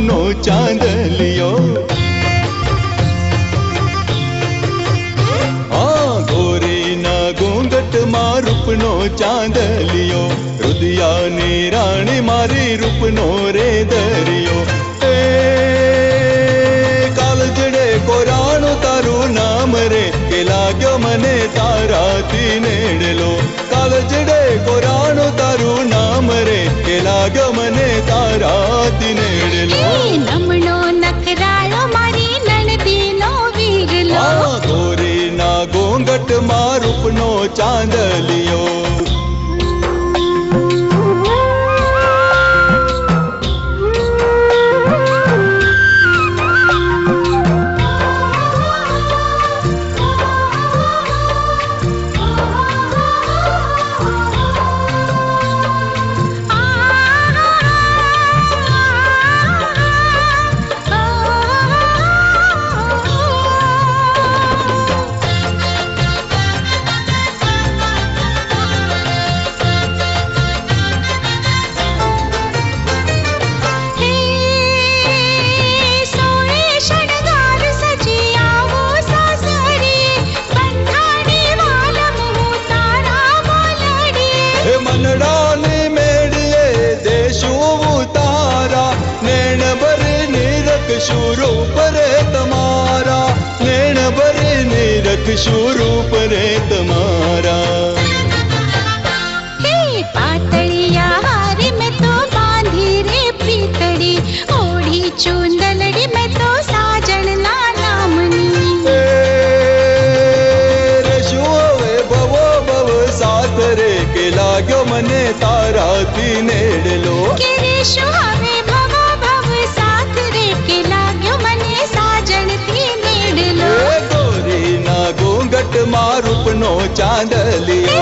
रूपनो चांदलियो। हाँ गोरी ना घूंघट मा रूपनो चांदलियो, रुदिया नी राणी मारी रूपनो रे दरियो। कालजड़े कोराणो तारू नाम रे के लाग्यो मने ताराथी नेड़लो। कालजड़े कोराणो तारू नाम रे के लाग्यो मने ताराथी नेड़लो। नमणो नखराळो मारी नणदीनो वीरलो। गोरी ना घूंघट मा रूपनो चांदलियो। स्वरूप रे तमारा नैन भरे निरख स्वरूप रे तमारा। हे पातळिया हारी में तो बांधी रे प्रीतड़ी, ओढ़ी चूंदलड़ी में तो साजन ला नामनी। रे शुवे भवो भव साथ रे के लाग्यो मने तारा थी नेड़लो। के रे शुवे भवो भव साथ रे के लाग्यो मने साजन थी नेड़लो। गोरी ना घूंघट मा रूपनो चांदलियो।